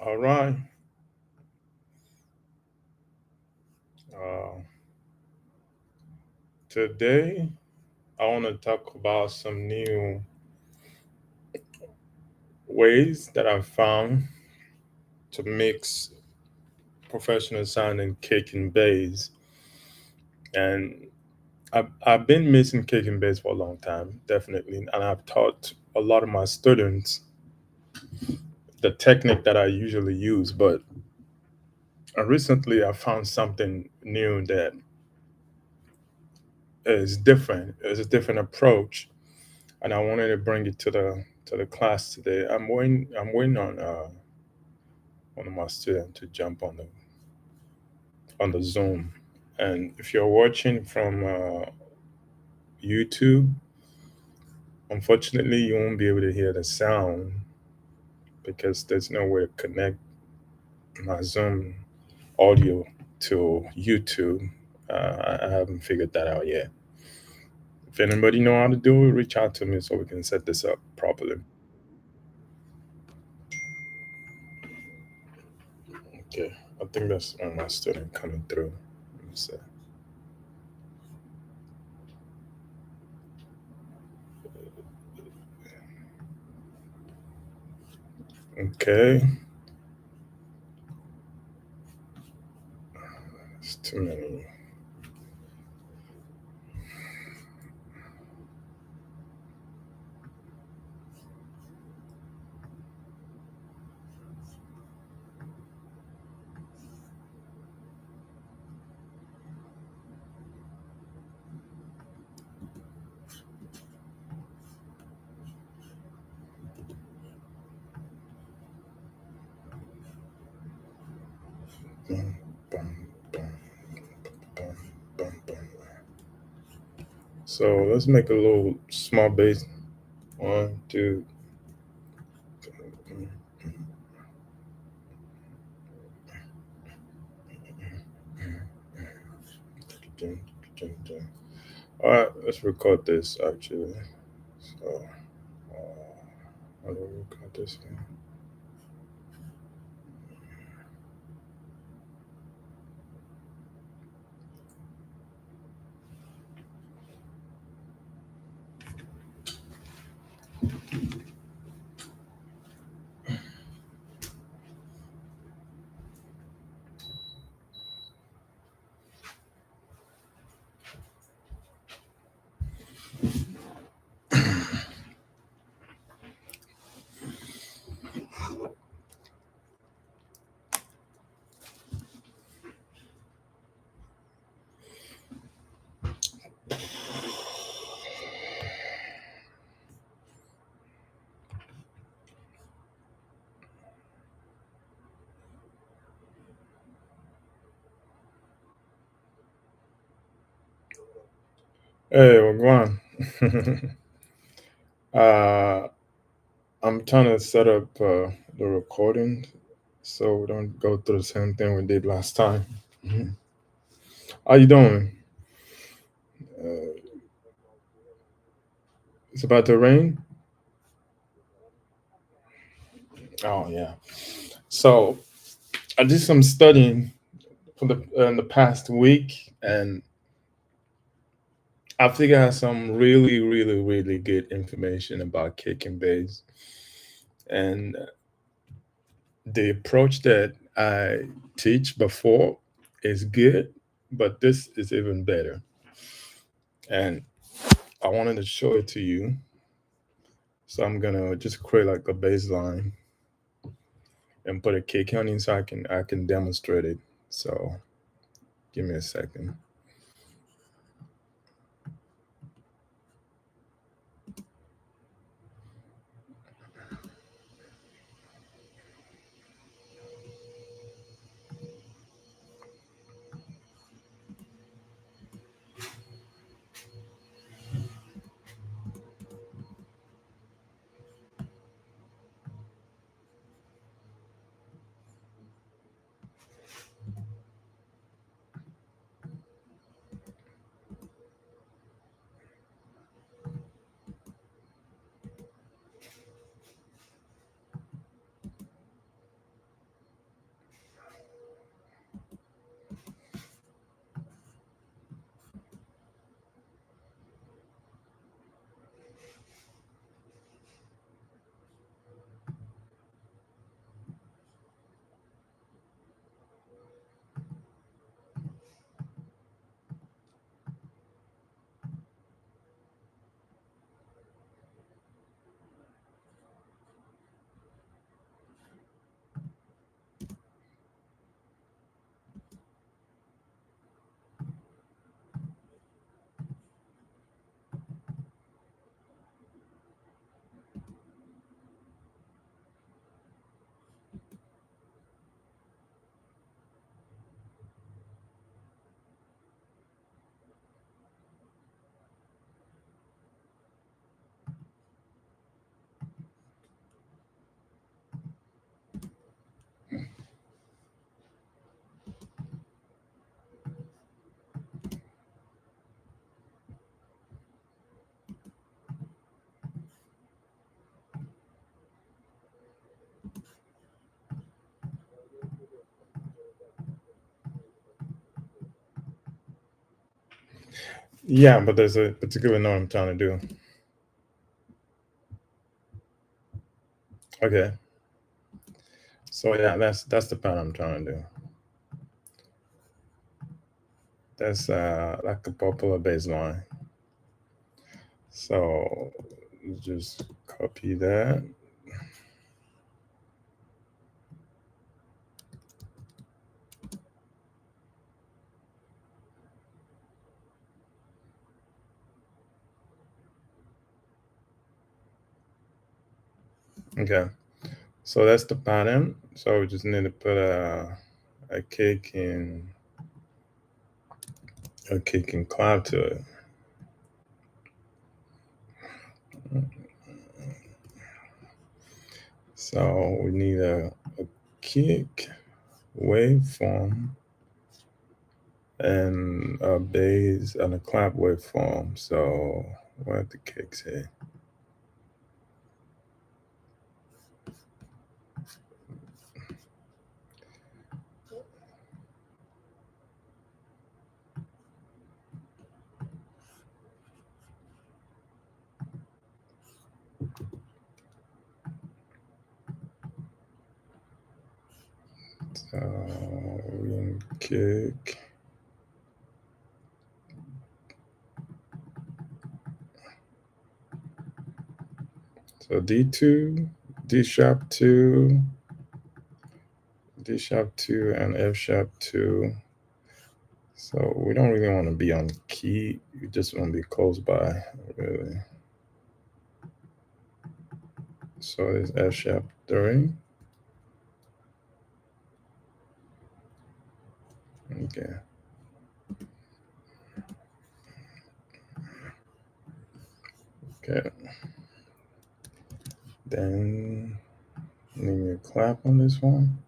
All right. Uh, Today, I want to talk about some new ways that I've found to mix professional sound and kick and bass. And I've been mixing kick and bass for a long time, definitely. And I've taught a lot of my students the technique that I usually use. But recently, I found something new that is different. It's a different approach, and I wanted to bring it to the class today. I'm waiting on one of my students to jump on the Zoom. And if you're watching from YouTube, unfortunately, you won't be able to hear the sound because there's no way to connect my Zoom audio to YouTube. I haven't figured that out yet. If anybody know how to do it, reach out to me so we can set this up properly. Okay, I think that's my student coming through. Let me see. Okay, it's too many. Boom, boom, boom. So let's make a little small bass. One, two. All right, let's record this actually. So, how do we record this thing? Hey, we're going. uh, I'm trying to set up the recording so we don't go through the same thing we did last time. Mhm. How you doing? Uh, it's about to rain. Oh yeah. So I did some studying for the in the past week, and I figured out some really, really, really good information about cake and base. And the approach that I teach before is good, but this is even better. And I wanted to show it to you. So I'm gonna just create like a baseline and put a cake on it so I can demonstrate it. So give me a second. Yeah, but there's a particular note I'm trying to do. Okay. So yeah, that's the part I'm trying to do. That's like a popular baseline. So just copy that. Okay. So that's the pattern. So we just need to put a cake in cloud to it. So we need a kick waveform and a bass and a clap waveform. So where the kicks here? So we can kick. So D2, D sharp 2, D sharp 2, and F sharp 2. So we don't really want to be on key. We just want to be close by, really. So it's F sharp 3. Okay. Okay. Then need a clap on this one.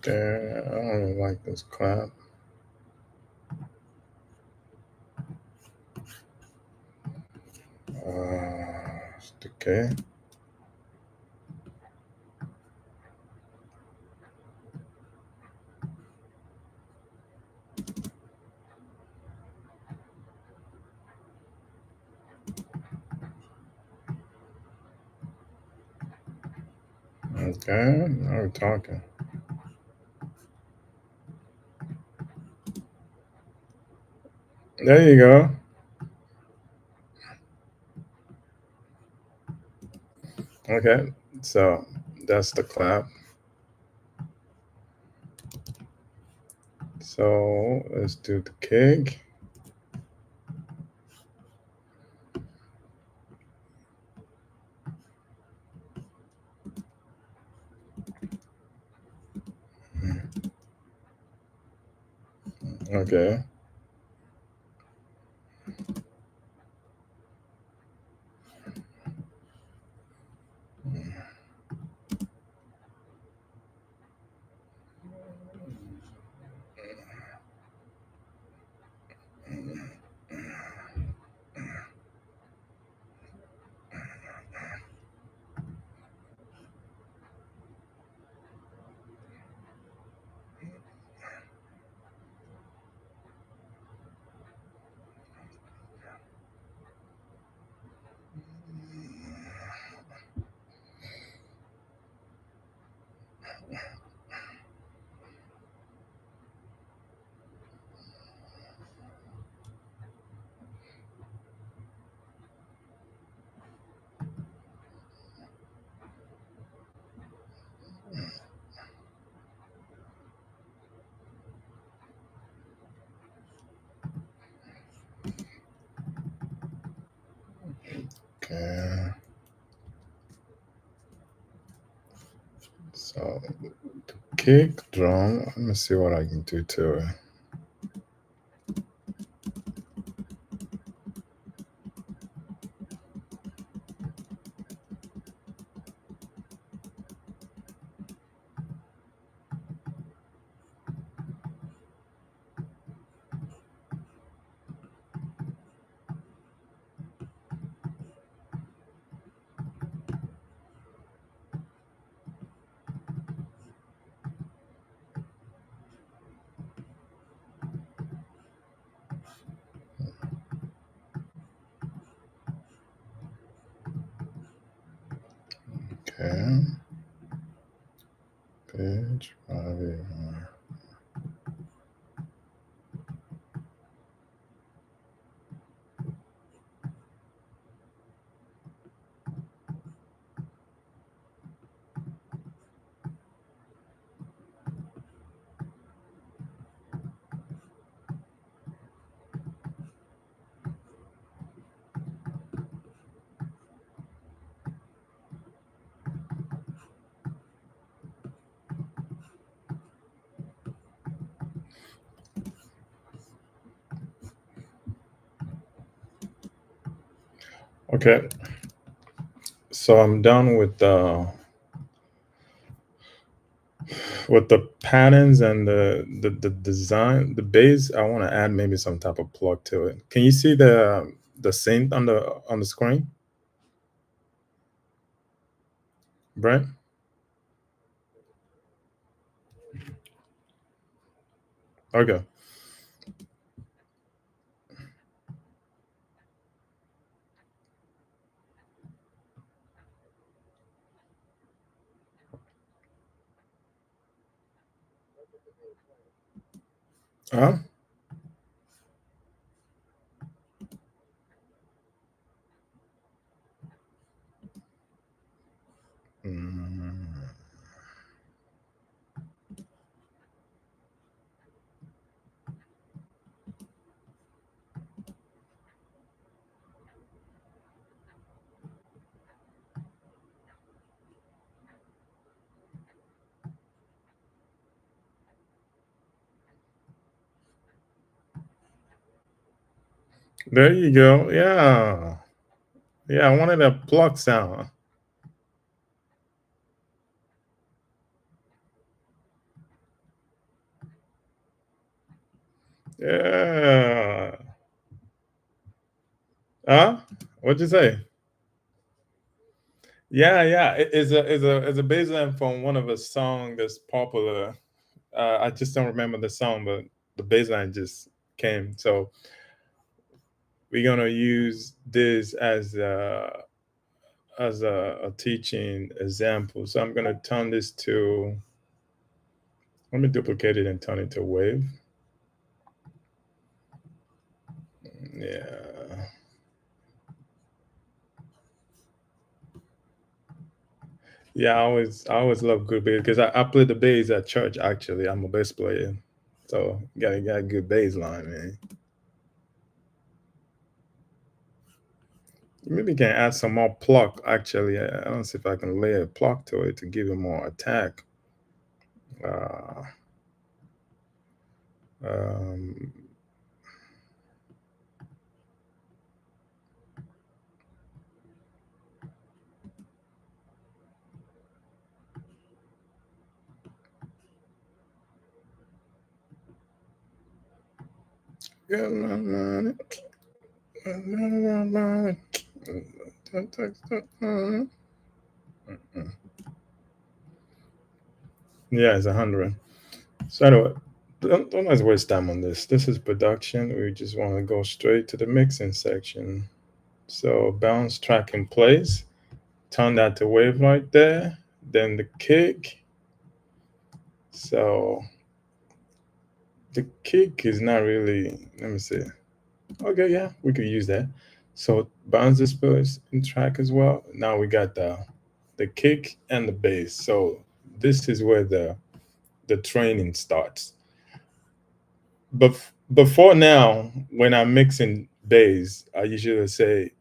Okay, I don't really like this clap. Okay. Okay, now we're talking. There you go. Okay, so that's the clap. So let's do the kick. Okay. Okay. So the kick drum. Let me see what I can do to it. Okay. Pitch 5 8. Okay, so I'm done with the patterns and the design, the base. I want to add maybe some type of plug to it. Can you see the synth on the screen, Brent? Okay. Uh-huh. Mm. There you go. Yeah. Yeah, I wanted a plug sound. Yeah. Huh? What'd you say? Yeah, yeah. It's a bass line from one of a song that's popular. I just don't remember the song, but the bass line just came. So we're gonna use this as a teaching example. So I'm gonna turn this to, let me duplicate it and turn it to wave. Yeah. Yeah, I always love good bass because I play the bass at church. Actually, I'm a bass player, so got a good bass line, man. Maybe can add some more pluck. Actually, I don't see if I can lay a pluck to it to give it more attack. Uh, um, yeah, it's 100. So anyway, don't let's waste time on this. This is production. We just want to go straight to the mixing section. So bounce track in place. Turn that to wave right there. Then the kick. So the kick is not really. Let me see. Okay, yeah, we could use that. So bounce displays in track as well. Now we got the kick and the bass. So this is where the training starts. But before now, when I'm mixing bass, I usually say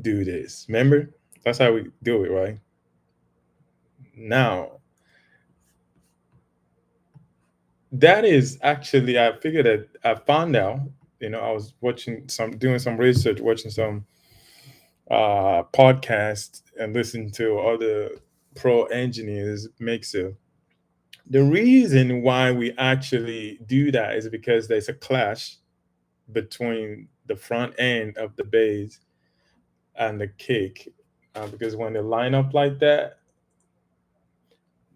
do this. Remember? That's how we do it, right? Now that is actually, I figured that I found out. I was watching some, doing some research, watching some podcast and listen to other pro engineers makes it. The reason why we actually do that is because there's a clash between the front end of the bass and the kick. Because when they line up like that,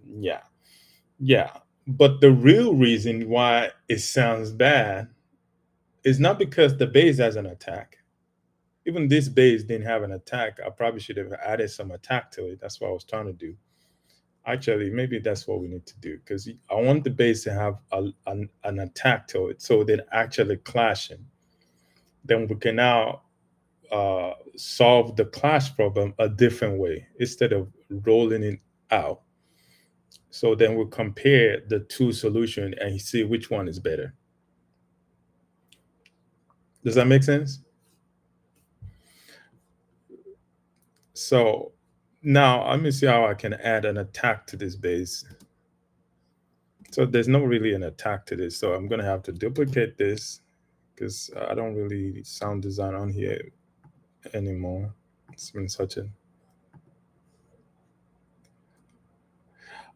yeah, yeah. But the real reason why it sounds bad is not because the bass has an attack. Even this bass didn't have an attack. I probably should have added some attack to it. That's what I was trying to do. Actually, maybe that's what we need to do because I want the bass to have an attack to it, so they're actually clashing. Then we can now solve the clash problem a different way instead of rolling it out. So then we'll compare the two solutions and see which one is better. Does that make sense? So now let me see how I can add an attack to this bass. So there's no really an attack to this. So I'm gonna have to duplicate this because I don't really sound design on here. anymore. It's been such a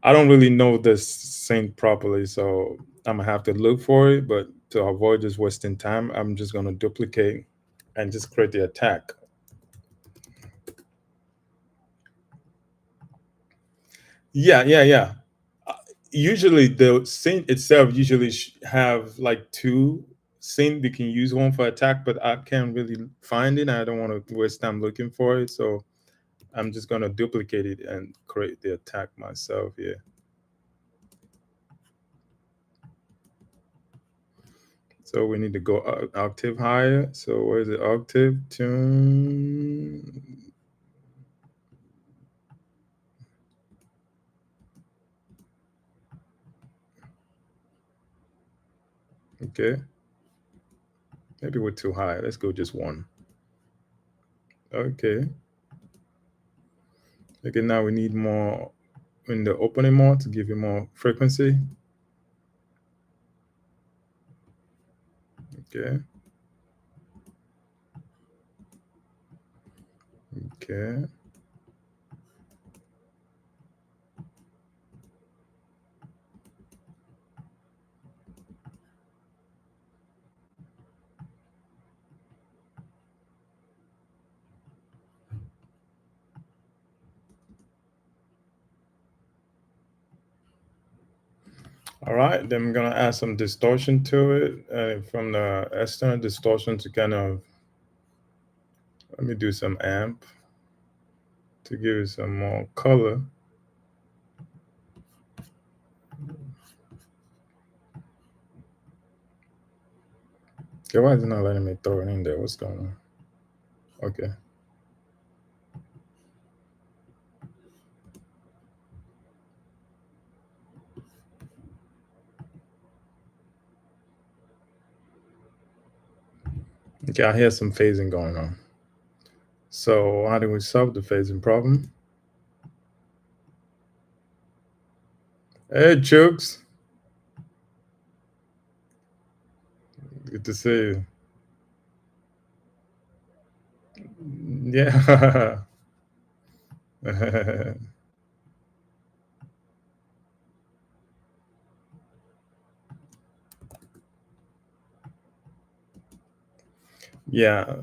I don't really know this sync properly, so I'm gonna have to look for it. But to avoid just wasting time, I'm just gonna duplicate and just create the attack. Yeah, yeah, yeah. Uh, Usually, the sync itself usually have like two sync. You can use one for attack, but I can't really find it. I don't want to waste time looking for it, so I'm just gonna duplicate it and create the attack myself here. So we need to go octave higher. So where's the octave? Tune. Okay. Maybe we're too high. Let's go just one. Okay. Okay, now we need more in the opening more to give you more frequency. Okay. Okay. All right. Then I'm gonna add some distortion to it, from the external distortion to kind of let me do some amp to give it some more color. Okay, why is it not letting me throw it in there? What's going on? Okay. Okay, I hear some phasing going on. So how do we solve the phasing problem? Hey, Chooks. Good to see you. Yeah. Yeah.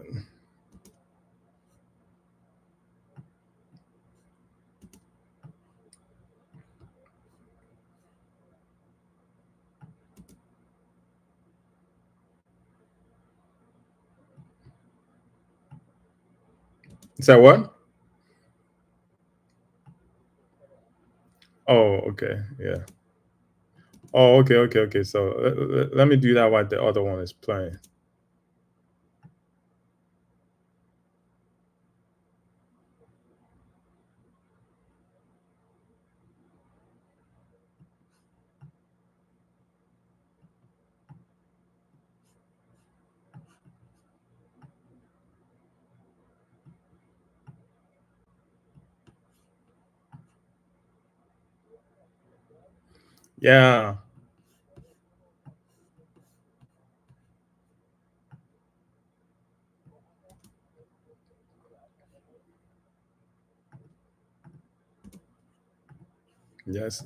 Is that what? Oh, okay. Yeah. Oh, okay, okay, okay. So let me do that while the other one is playing. Yeah. Yes.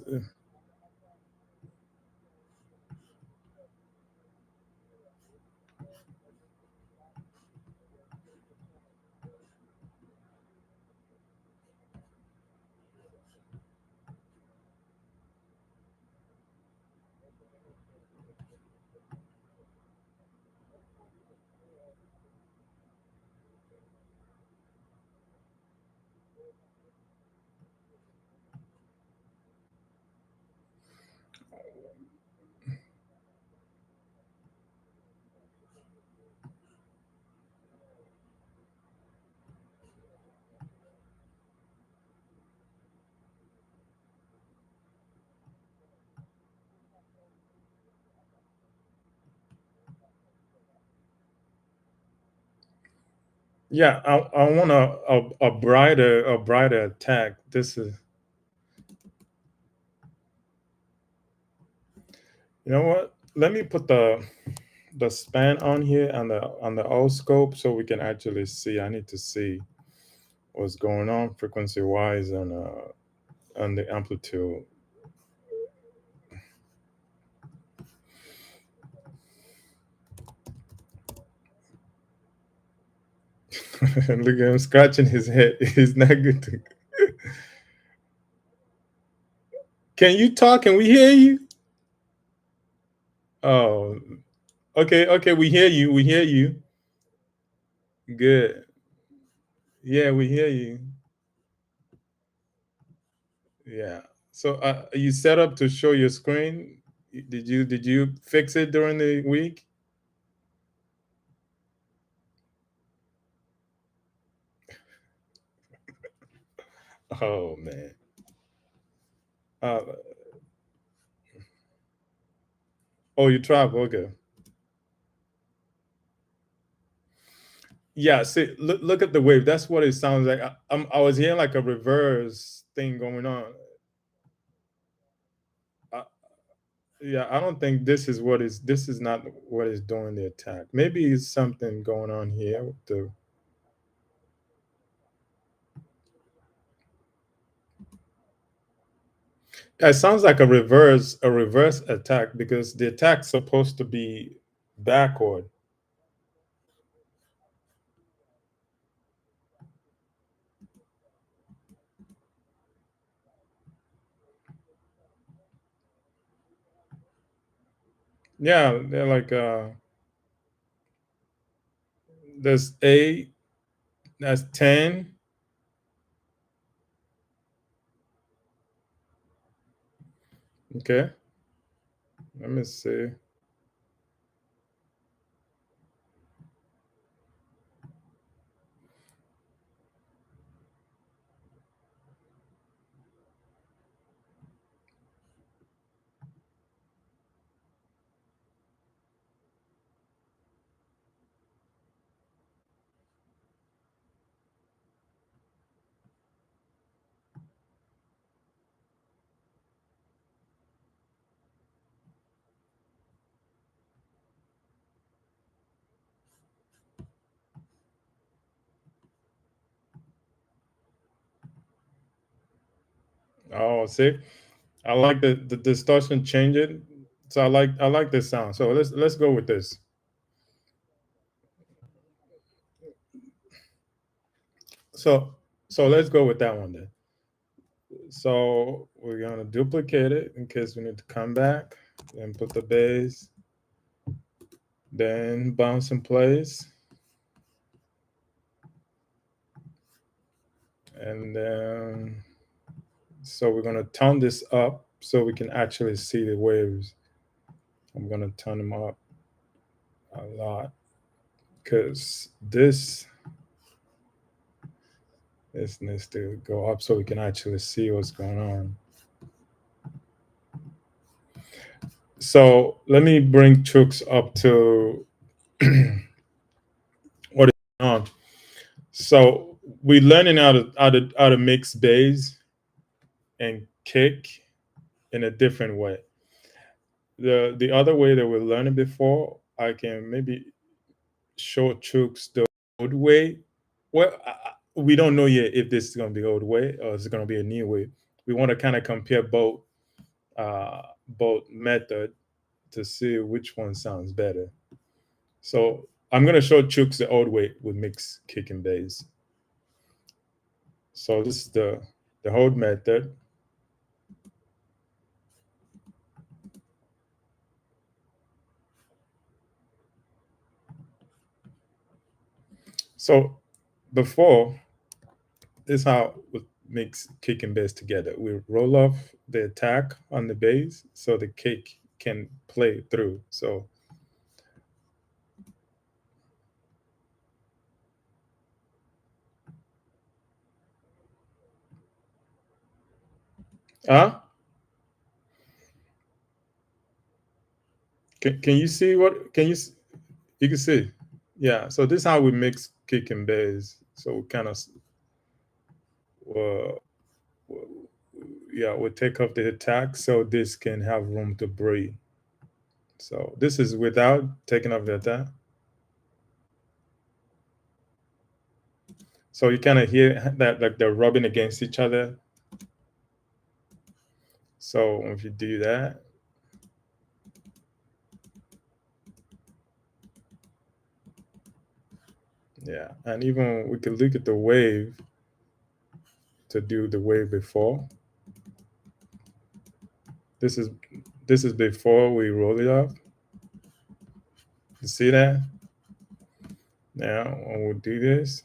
Yeah. I want a brighter attack. This is you know what? Let me put the the span on here on the all scope so we can actually see. I need to see what's going on frequency wise on the amplitude. Look at him scratching his head. He's not good to. Can you talk? Can we hear you? Oh, okay, okay. We hear you. We hear you. Good. Yeah, we hear you. Yeah. So, are you set up to show your screen? Did you fix it during the week? Oh man. Uh, oh, you travel. Okay. Yeah. See, look at the wave. That's what it sounds like. I was hearing like a reverse thing going on. Uh, yeah, I don't think this is what is. This is not what is doing the attack. Maybe it's something going on here with the. It sounds like a reverse attack because the attack's supposed to be backward. Yeah, they're like there's 8, that's 10. Okay, let me see. Oh, see, I like the distortion changing. So I like this sound. So let's go with this. So so let's go with that one then. So we're gonna duplicate it in case we need to come back and put the bass, then bounce in place, and then so we're gonna turn this up so we can actually see the waves. I'm gonna turn them up a lot because this needs to go up so we can actually see what's going on. So let me bring Chooks up to what is going on. So we're learning how to mix bass and kick in a different way. The other way that we're learning before, I can maybe show Chooks the old way. Well, we don't know yet if this is going to be old way or is it going to be a new way. We want to kind of compare both method to see which one sounds better. So I'm going to show Chooks the old way with mix kick and bass. So this is the hold method. So before, this is how we mix kick and bass together. We roll off the attack on the bass so the kick can play through. So uh can you see what can you can see? Yeah. So this is how we mix kick and bass. So we kind of uh, yeah, we take off the attack so this can have room to breathe. So this is without taking off the attack. So you kind of hear that like they're rubbing against each other. So if you do that, yeah, and even we could look at the wave to do the wave before. This is before we roll it off. You see that? Now when we do this,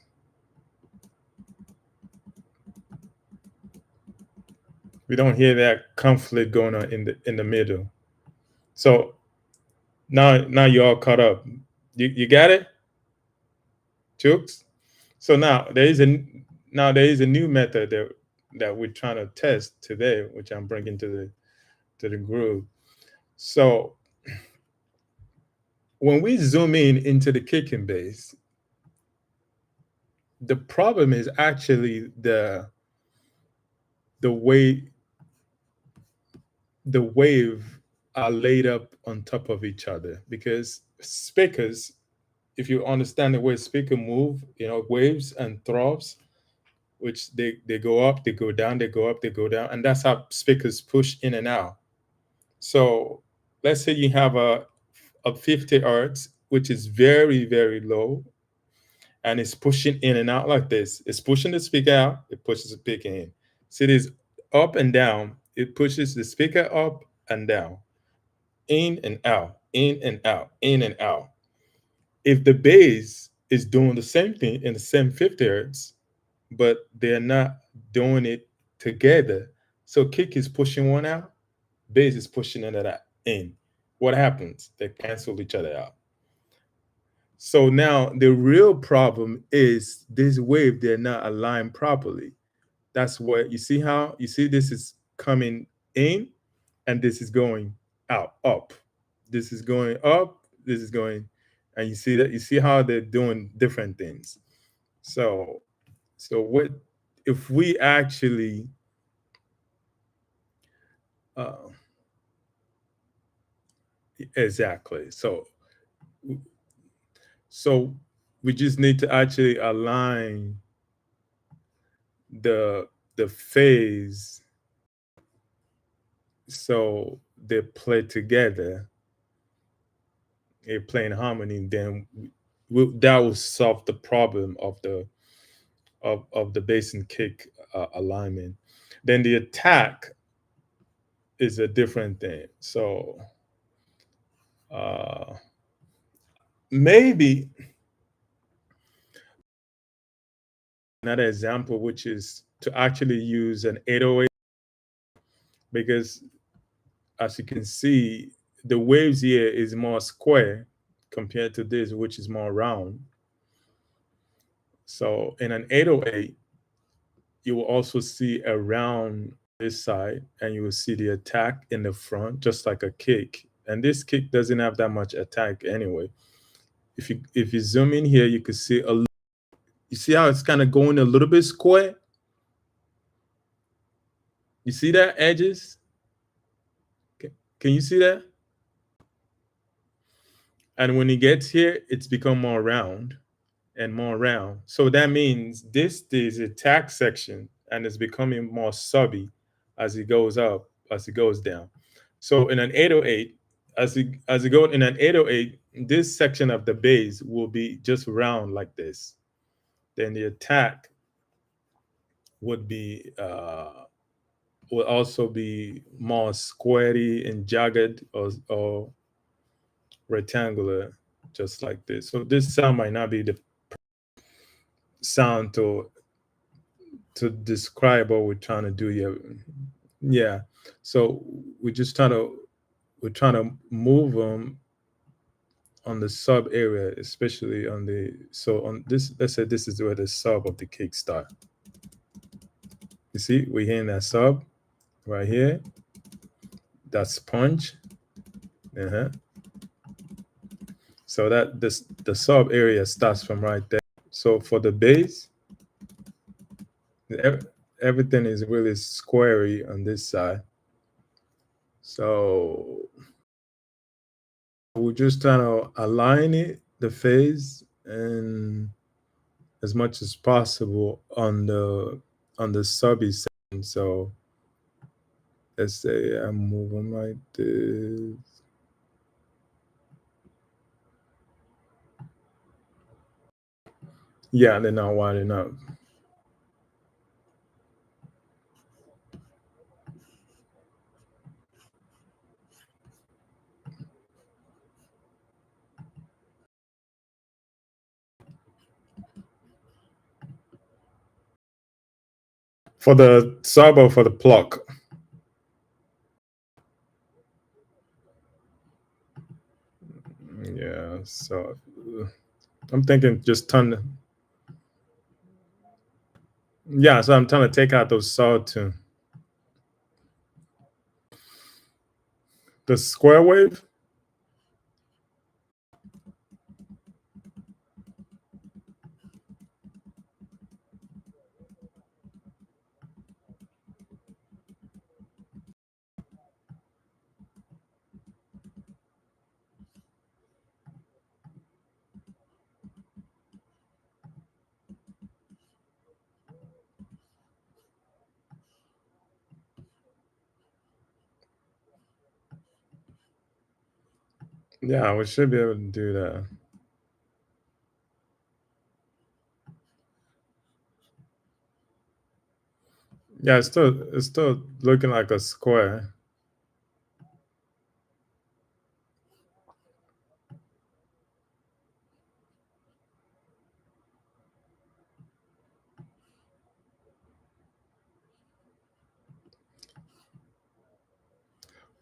we don't hear that conflict going on in the middle. So now you're all caught up. You got it, Chooks? So now there is a new method that we're trying to test today, which I'm bringing to the group. So when we zoom in into the kicking bass, the problem is actually the way the wave are laid up on top of each other, because speakers, if you understand the way speaker move, waves and throbs, which they go up, they go down, they go up, they go down, and that's how speakers push in and out. So let's say you have a 50 hertz, which is very, very low, and it's pushing in and out like this. It's pushing the speaker out, it pushes the speaker in. See this up and down, it pushes the speaker up and down, in and out, in and out, in and out. If the bass is doing the same thing in the same 50 hertz, but they're not doing it together, so kick is pushing one out, bass is pushing another in. What happens? They cancel each other out. So now the real problem is this wave, they're not aligned properly. That's what you see. How you see this is coming in and this is going out, up. This is going up, this is going, and you see how they're doing different things. So what if we actually uh, exactly. So we just need to actually align the phase so they play together, they play in harmony. Then that will solve the problem of the bass and kick alignment. Then the attack is a different thing. So uh, maybe another example, which is to actually use an 808, because as you can see, the waves here is more square compared to this, which is more round. So in an 808, you will also see a round this side, and you will see the attack in the front, just like a kick. And this kick doesn't have that much attack anyway. If you zoom in here, you can see you see how it's kind of going a little bit square. You see that edges? Can you see that? And when it gets here, it's become more round and more round. So that means this is attack section, and it's becoming more subby as it goes up, as it goes down. So in an 808, as you go in an 808, this section of the bass will be just round like this. Then the attack would be will also be more squarey and jagged, or rectangular, just like this. So this sound might not be the sound to describe what we're trying to do here. Yeah. So we're trying to move them on the sub area, especially on the so on this. Let's say this is where the sub of the kick start. You see, we're hearing that sub right here. That sponge. Uh-huh. So that the sub area starts from right there. So for the bass, everything is really squarey on this side. So we're just trying to align it, the phase, and as much as possible on the subby section. So let's say I'm moving like this. Yeah, they're not wide enough. For the sub or for the pluck? Yeah, so I'm thinking just turn. Yeah, so I'm trying to take out those sawtooth. The square wave? Yeah, we should be able to do that. Yeah, it's still looking like a square.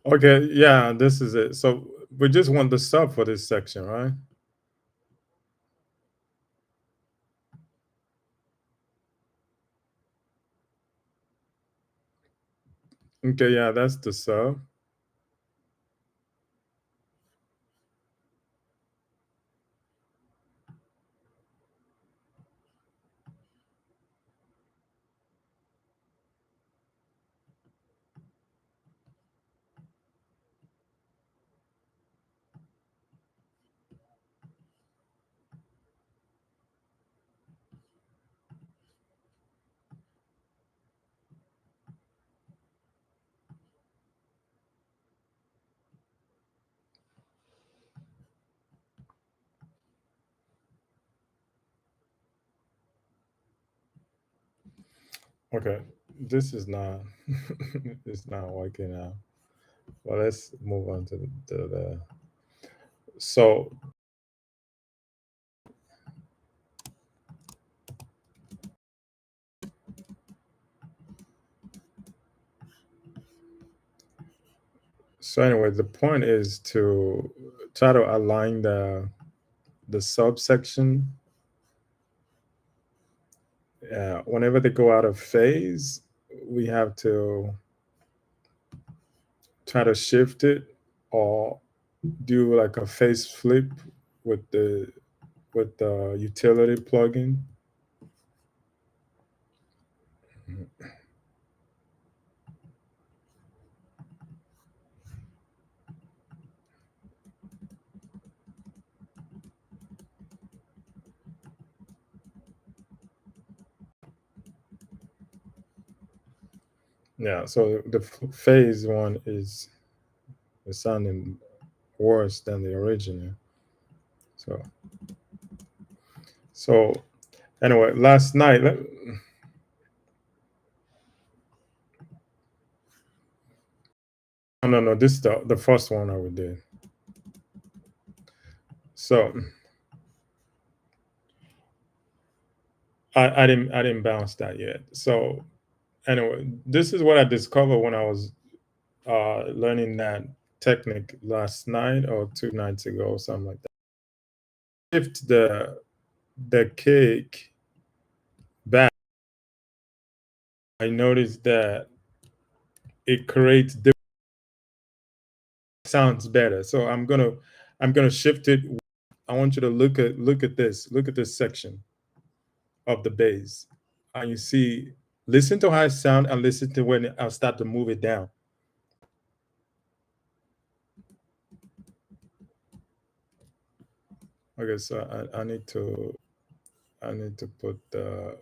Okay, yeah, this is it. So we just want the sub for this section, right? Okay, yeah, that's the sub. Okay, this is not it's not working out. Well, let's move on to the so so anyway, the point is to try to align the subsection. Whenever they go out of phase, we have to try to shift it or do like a phase flip with the utility plugin. Yeah, so the phase one is sounding worse than the original. So so anyway, last night. No, no, no. This is the first one I would do. So I didn't bounce that yet. So anyway, this is what I discovered when I was learning that technique last night or 2 nights ago, or something like that. Shift the cake back. I noticed that it creates different sounds better. So I'm gonna shift it. I want you to look at this. Look at this section of the bass. And you see, listen to how it sound and listen to when I'll start to move it down. Okay, so I need to put the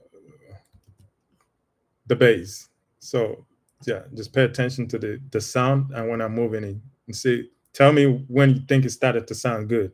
bass. So yeah, just pay attention to the sound and when I'm moving it and see. Tell me when you think it started to sound good.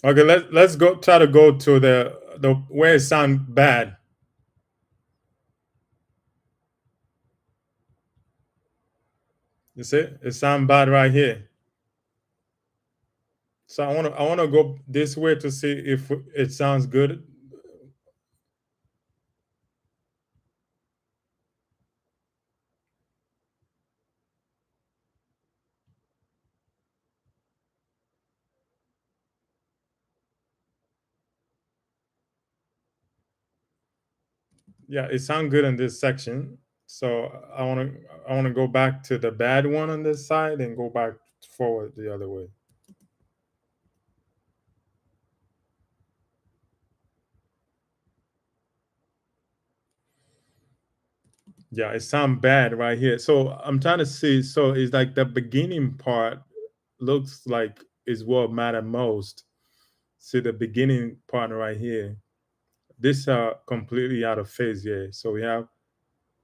Okay, let's go try to go to the where it sound bad. You see, it sound bad right here. So I wanna go this way to see if it sounds good. Yeah, it sound good in this section. So I wanna go back to the bad one on this side and go back forward the other way. Yeah, it sound bad right here. So I'm trying to see. So it's like the beginning part looks like is what matter most. See the beginning part right here. This are completely out of phase here. So we have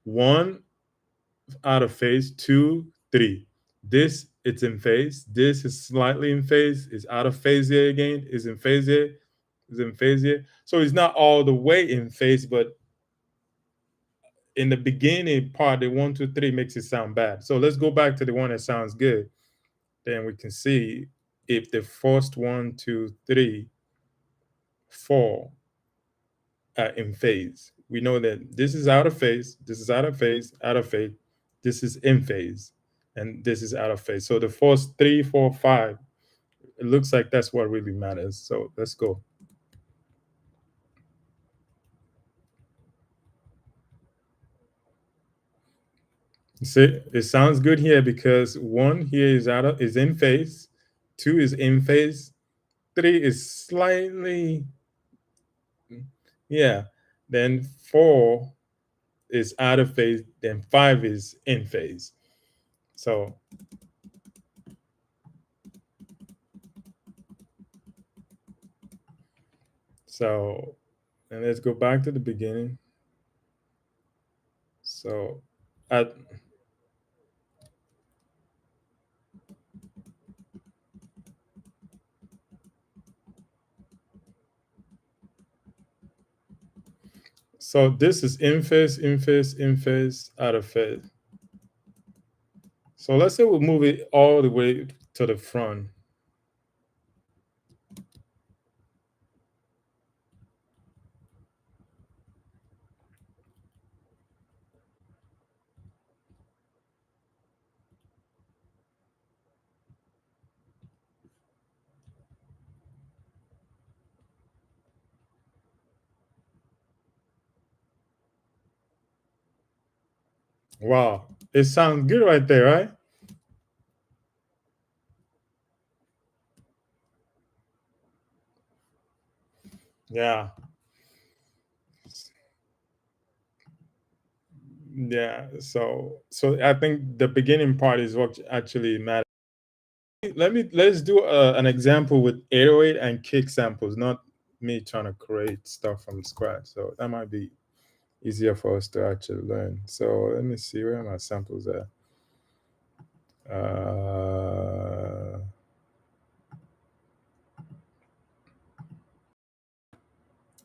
one out of phase, two, three. This it's in phase. This is slightly in phase. Is out of phase here again. Is in phase here. Is in phase here. So it's not all the way in phase, but in the beginning part, the one, two, three makes it sound bad. So let's go back to the one that sounds good. Then we can see if the first one, two, three, four are in phase. We know that this is out of phase, this is out of phase, out of phase, this is in phase, and this is out of phase. So the first three, four, five, it looks like that's what really matters. So let's go. You see, it sounds good here because one here is in phase, two is in phase, three is slightly, yeah. Then four is out of phase. Then five is in phase. So so and let's go back to the beginning. So at so this is in phase, in phase, in phase, out of phase. So let's say we move it all the way to the front. Wow, it sounds good right there, right? Yeah, yeah. So I think the beginning part is what actually matters. Let's do an example with 808 and kick samples, not me trying to create stuff from scratch. So that might be easier for us to actually learn. So let me see where my samples are. Uh,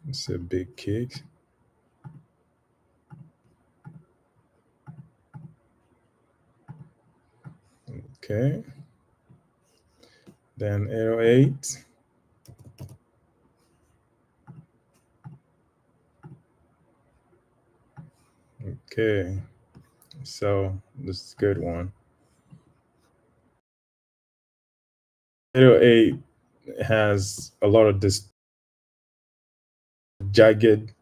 it's a big kick. Okay. Then 808. Okay. So this is a good one. 808 has a lot of this jagged.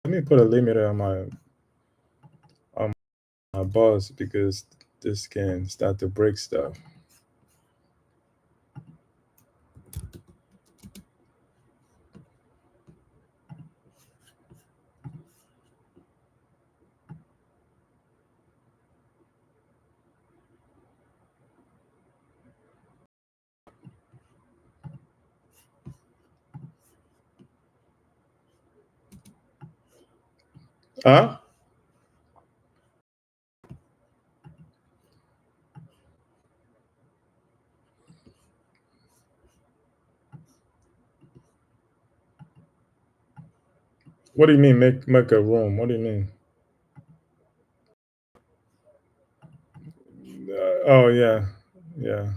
Let me put a limiter on my bus because this can start to break stuff. Huh? What do you mean make a room? What do you mean? Oh yeah, yeah.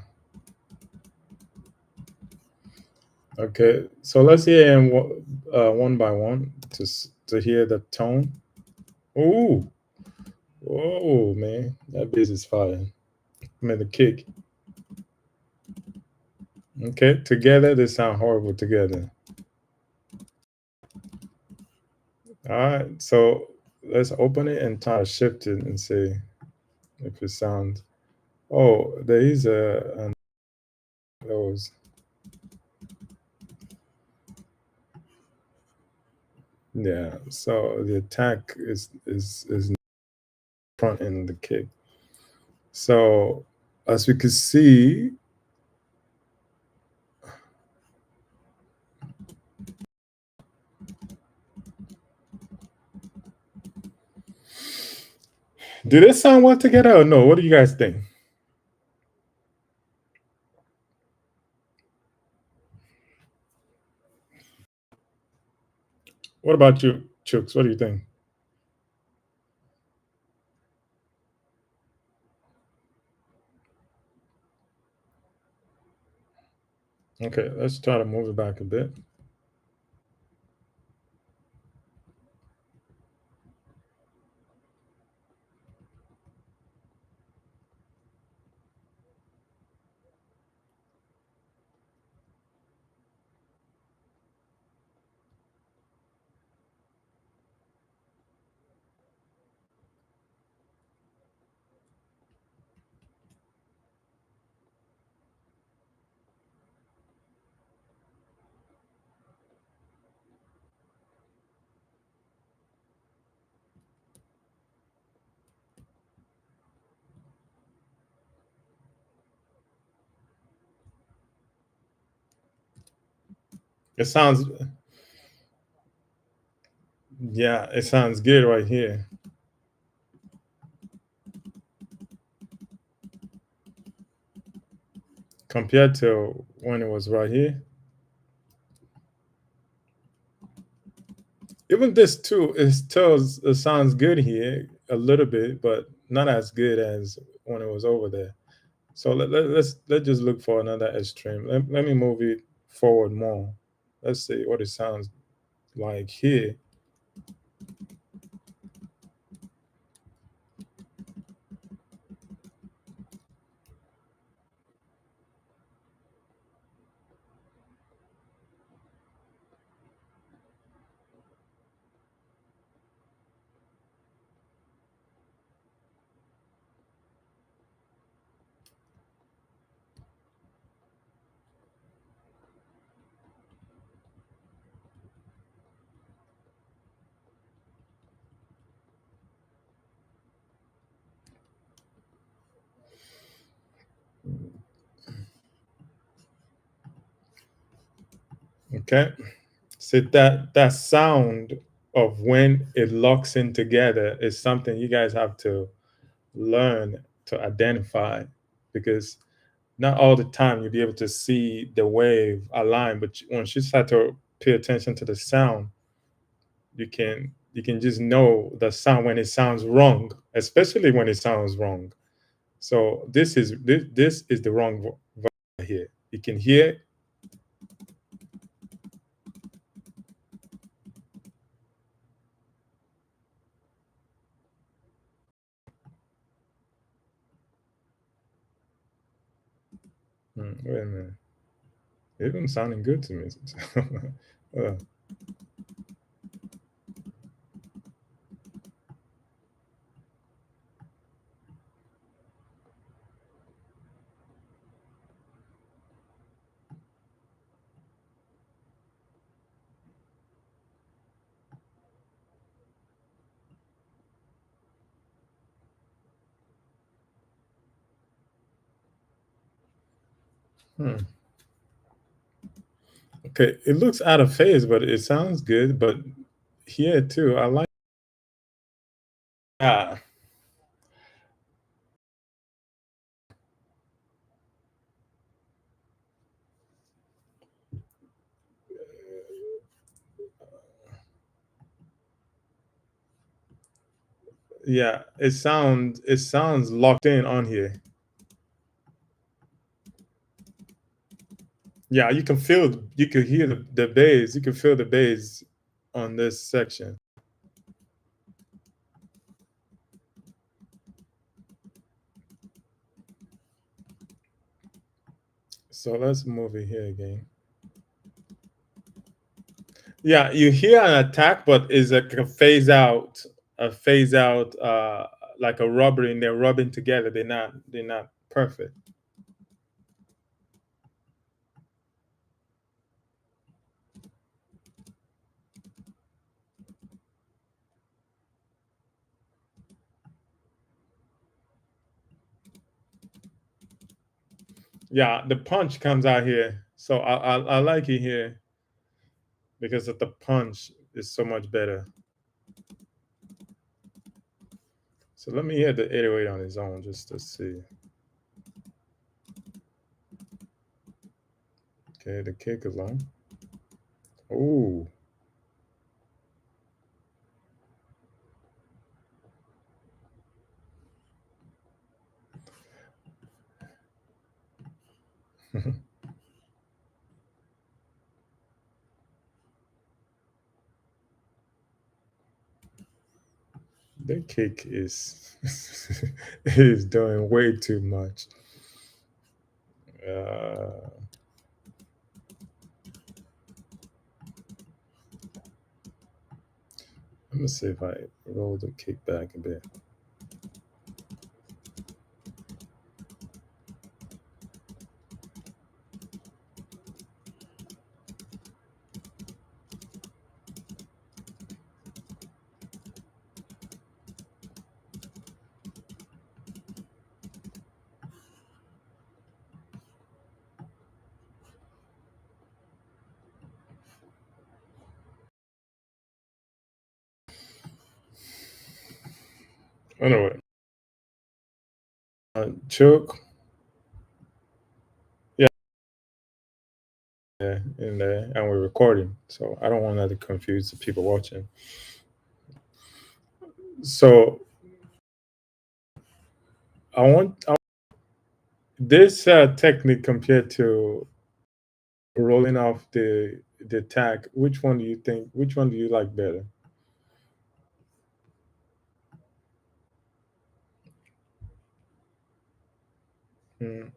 Okay, so let's hear him one by one to hear the tone. Ooh, oh man, that bass is fire. I mean the kick. Okay, together they sound horrible together. All right, so let's open it and try to shift it and see if it sounds. Oh, there is a an those. Yeah, so the attack is front end of the kick. So as we can see, do they sound well together or no? What do you guys think? What about you, Chooks? What do you think? Okay, let's try to move it back a bit. It sounds, yeah, it sounds good right here compared to when it was right here. Even this too, it sounds good here a little bit, but not as good as when it was over there. So let's just look for another extreme. Let me move it forward more. Let's see what it sounds like here. Okay. So that sound of when it locks in together is something you guys have to learn to identify because not all the time you'll be able to see the wave align, but once you start to pay attention to the sound, you can just know the sound when it sounds wrong, especially when it sounds wrong. So this is the wrong here. You can hear. Wait a minute. It been sounding good to me. uh, hmm. Okay, it looks out of phase, but it sounds good. But here too, I like. Yeah, yeah. It sounds locked in on here. Yeah, you can hear the bass. You can feel the bass on this section. So let's move it here again. Yeah, you hear an attack, but it's like a phase out, like a rubber, and they're rubbing together. They're not perfect. Yeah, the punch comes out here, so I like it here because of the punch is so much better. So let me hear the 808 on his own just to see. Okay, the kick alone. Ooh. The kick is is doing way too much. Uh, let me see if I roll the kick back a bit. Anyway, choke. Yeah, yeah, in there, and we're recording, so I don't want that to confuse the people watching. So this technique compared to rolling off the tag. Which one do you think? Which one do you like better? Mm,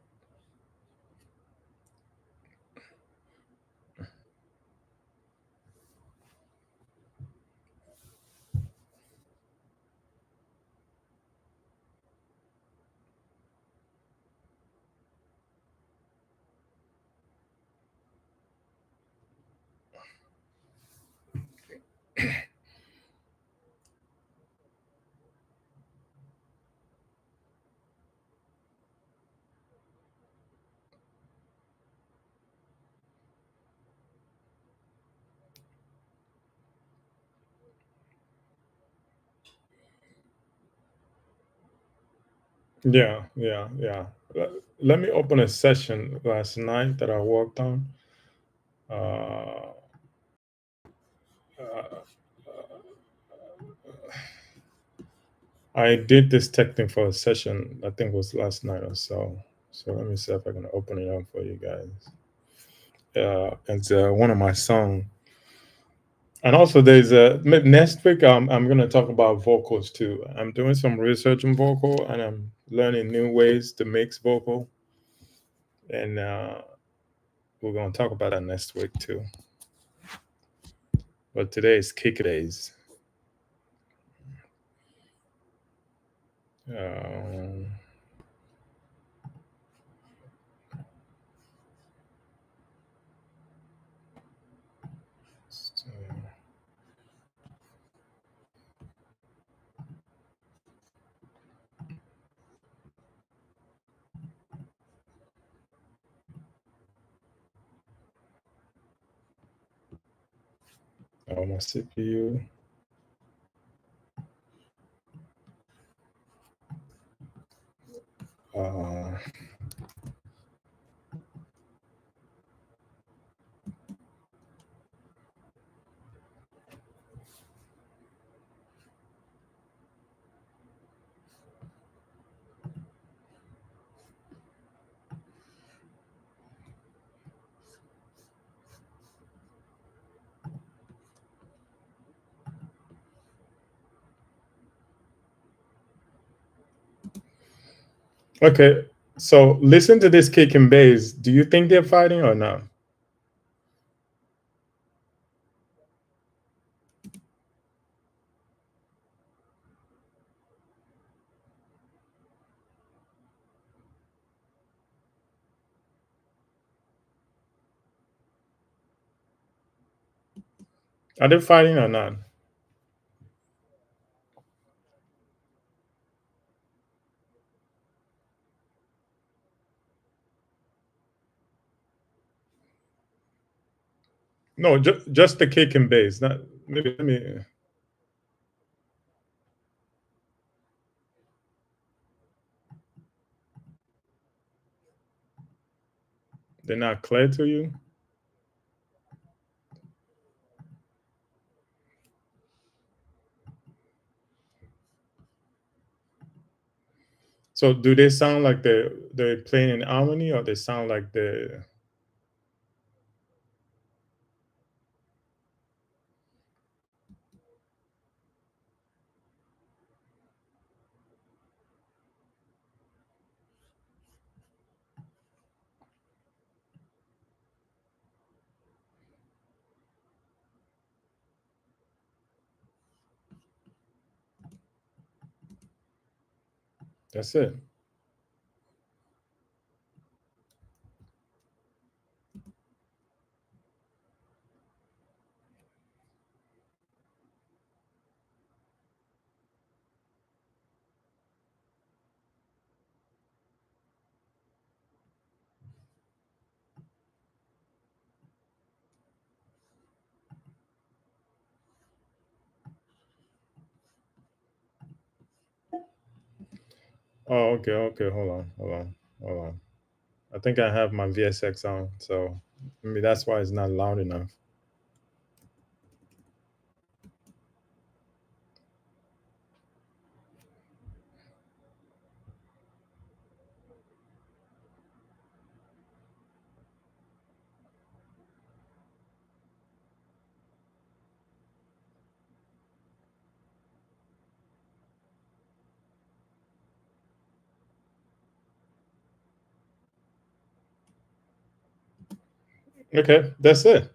yeah, yeah, yeah. Let me open a session last night that I worked on. Uh, uh, I did this technique for a session. I think it was last night or so. So let me see if I can open it up for you guys. It's one of my songs. And also, there's next week. I'm going to talk about vocals too. I'm doing some research on vocal, and I'm learning new ways to mix vocal. And we're gonna talk about that next week too. But today is kick days. Um, so- my CPU. Uh, okay, so listen to this kick and bass. Do you think they're fighting or not? Are they fighting or not? No, just the kick and bass. Not maybe. Let me. They're not clear to you. So do they sound like they're playing in harmony, or they sound like they? That's it. Oh, okay, okay. Hold on. I think I have my VSX on, so maybe that's why it's not loud enough. Okay, that's it.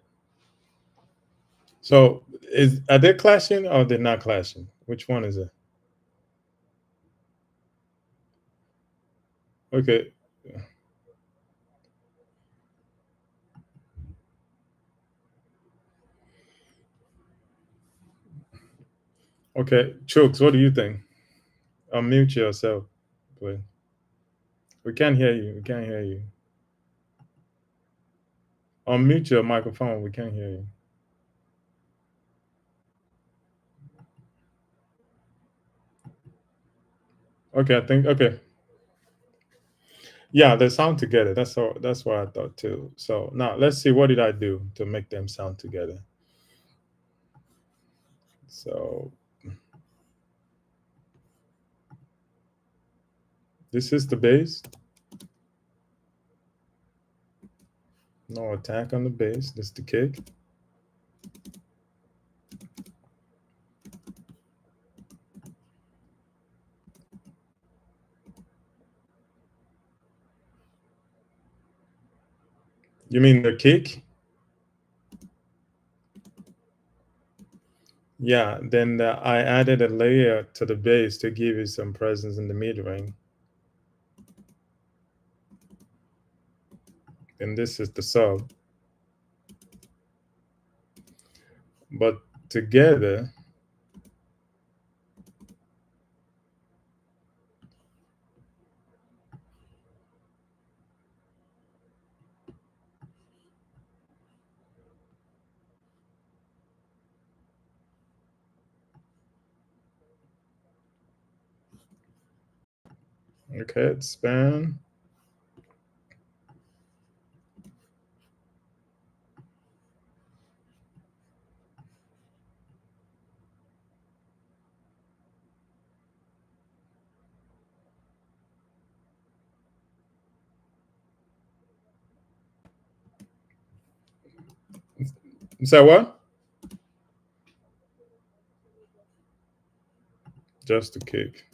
So is are they clashing or they're not clashing? Which one is it? Okay, okay. Chooks, what do you think? Unmute yourself, please. We can't hear you. We can't hear you. Unmute your microphone. We can't hear you. Okay, I think okay. Yeah, they sound together. That's all. That's what I thought too. So now let's see what did I do to make them sound together. So this is the bass. No attack on the bass. This is the kick. You mean the kick? Yeah, then I added a layer to the bass to give you some presence in the mid range. And this is the sub. But together, okay, expand. You say what? Just a kick.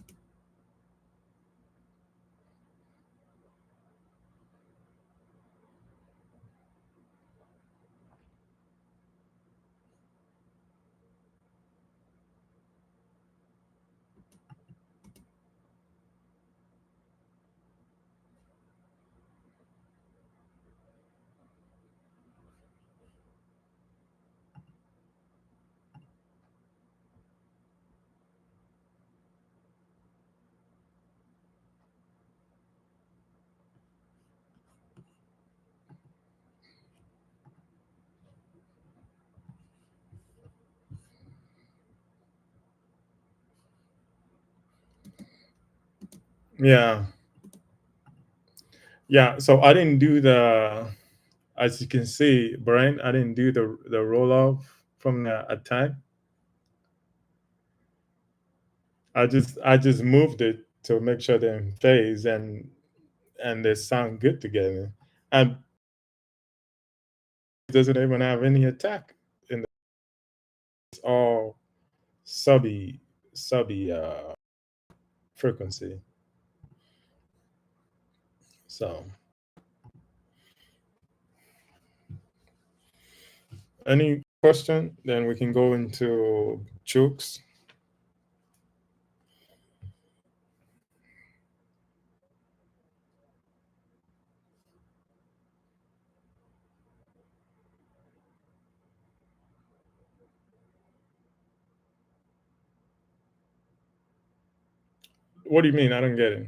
Yeah. Yeah. So I didn't do as you can see, Brian, I didn't do the roll off from the attack. I just moved it to make sure they're in phase and they sound good together. And it doesn't even have any attack in the, it's all subby frequency. So any question? Then we can go into Chooks. What do you mean? I don't get it.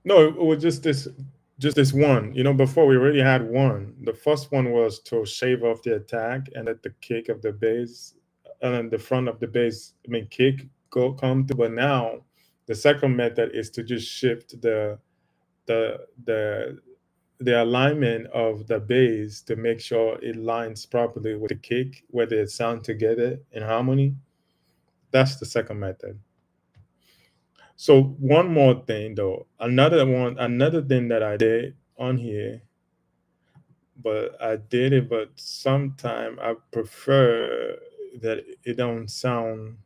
No, it was just this one. Before we already had one. The first one was to shave off the attack and let the kick of the bass and then the front of the bass, kick come to. But now the second method is to just shift the the the alignment of the bass to make sure it lines properly with the kick, where they sound together in harmony. That's the second method. So one more thing though, another thing that I did on here, but I did it, but sometime I prefer that it don't sound.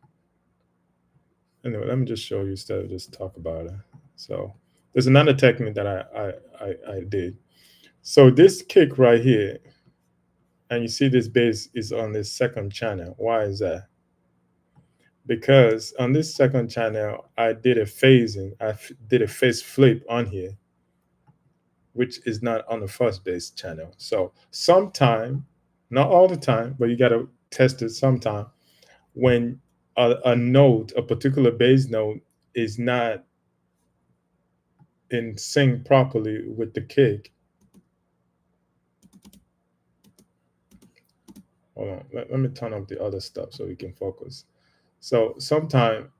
Anyway, let me just show you instead of just talk about it. So there's another technique that I did. So this kick right here, and you see this bass is on this second channel. Why is that? Because on this second channel, I did a phasing. Did a phase flip on here, which is not on the first bass channel. So sometime, not all the time, but you got to test it sometime when a note, a particular bass note, is not in sync properly with the kick. Hold on, let me turn off the other stuff so we can focus. So sometime,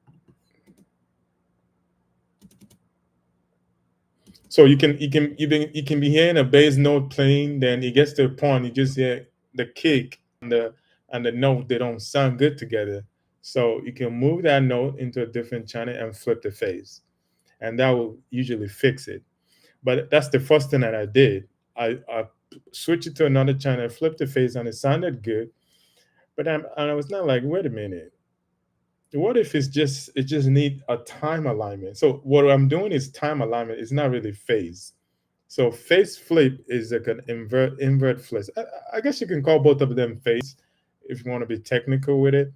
so you can be hearing a bass note playing, then it gets to a point you just hear the kick and the note, they don't sound good together. So you can move that note into a different channel and flip the phase, and that will usually fix it. But that's the first thing that I did. I switched it to another channel, flipped the phase, and it sounded good. And I was not like, wait a minute, what if it just need a time alignment? So what I'm doing is time alignment. It's not really phase. So phase flip is like an invert flip. I guess you can call both of them phase if you want to be technical with it.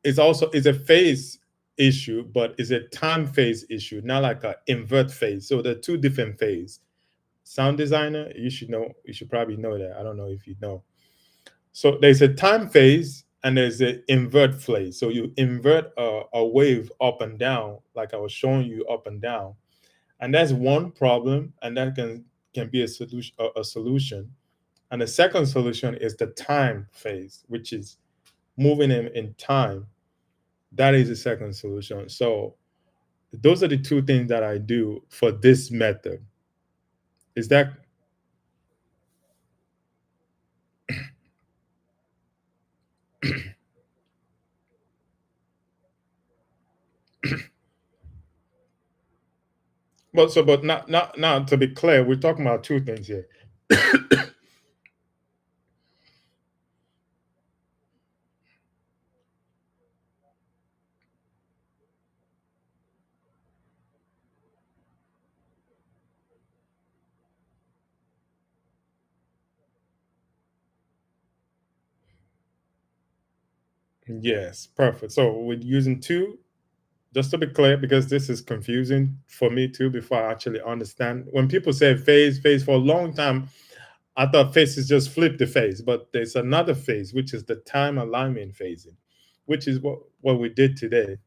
It's a phase issue, but it's a time phase issue, not like a invert phase. So they're two different phase. Sound designer, you should know. You should probably know that. I don't know if you know. So there's a time phase and there's an invert phase. So you invert a wave up and down, like I was showing you up and down, and that's one problem, and that can be a solution. And the second solution is the time phase, which is moving in time. That is the second solution. So those are the two things that I do for this method. Is that well? So, but not to be clear, we're talking about two things here. Yes, perfect. So we're using two, just to be clear, because this is confusing for me too. Before I actually understand, when people say phase, for a long time, I thought phase is just flip the phase, but there's another phase, which is the time alignment phasing, which is what we did today.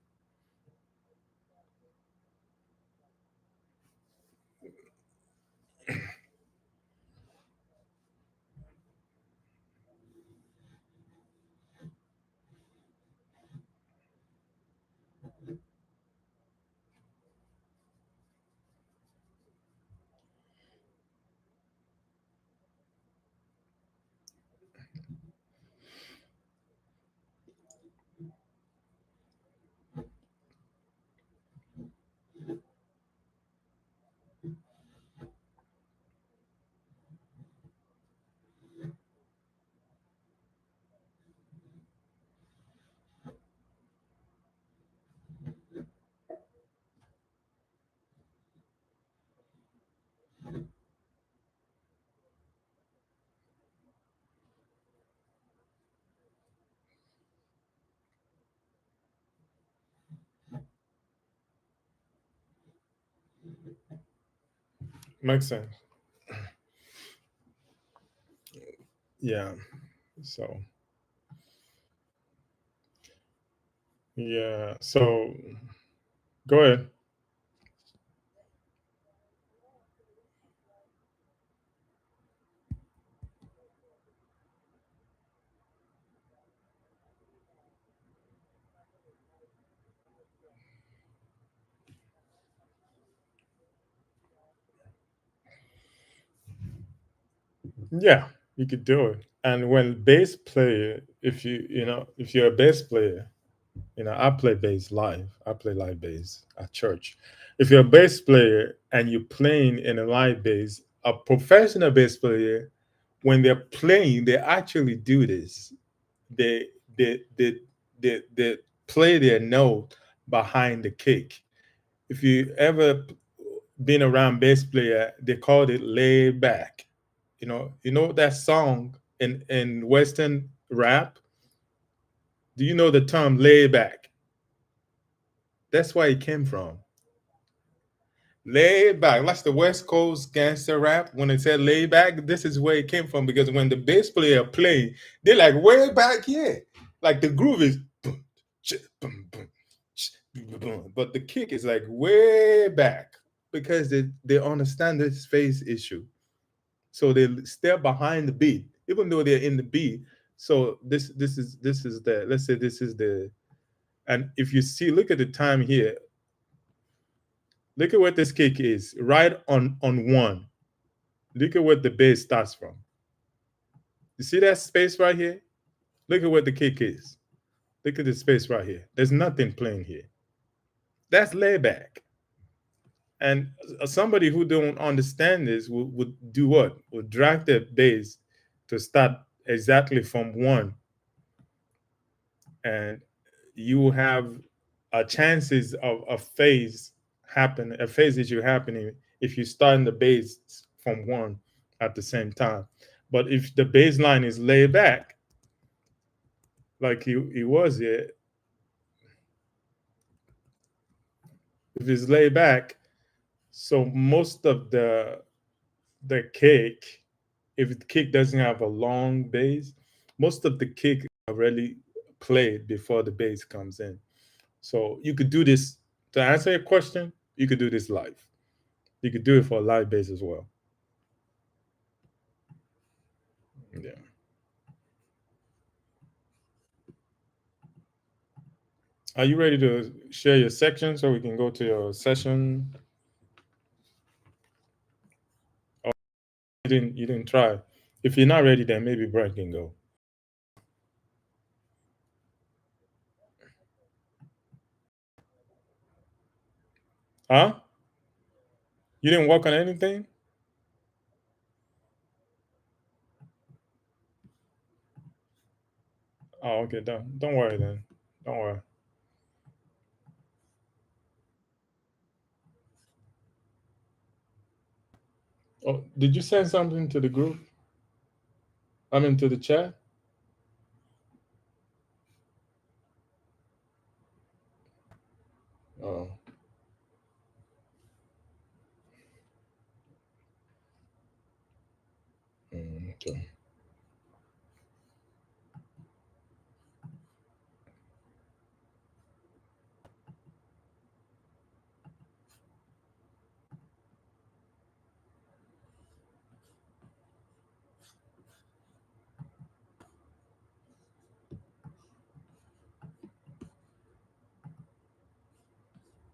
Makes sense. Yeah. So yeah. So go ahead. Yeah, you could do it. And when bass player, if you're a bass player, I play bass live. I play live bass at church. If you're a bass player and you're playing in a live bass, a professional bass player, when they're playing, they actually do this. They they they they play their note behind the kick. If you ever been around bass player, they called it lay back. You know that song in Western rap. Do you know the term lay back? That's where it came from. Lay back. That's the West Coast gangster rap. When it said lay back, this is where it came from because when the bass player play, they're like way back here. Like the groove is boom, boom, boom, boom, boom. But the kick is like way back because they understand this phase issue. So they step behind the beat, even though they're in the beat. So this is the, let's say this is the, and if you see, look at the time here. Look at what this kick is right on one. Look at what the bass starts from. You see that space right here? Look at what the kick is. Look at the space right here. There's nothing playing here. That's layback. And somebody who don't understand this would do what? Would drag the bass to start exactly from one. and you will have chances of a phase issue happening if you start in the base from one at the same time. But if the baseline is laid back, like he was here, if it's laid back, so most of the kick, if the kick doesn't have a long base, most of the kick already played before the bass comes in. So you could do this to answer your question. You could do this live. You could do it for a live bass as well. Yeah. Are you ready to share your section so we can go to your session? Oh, you didn't try. If you're not ready, then maybe Brian can go. Huh? You didn't work on anything? Oh, okay. Don't worry then. Don't worry. Oh, did you send something to the group? I mean, to the chat? Oh, okay.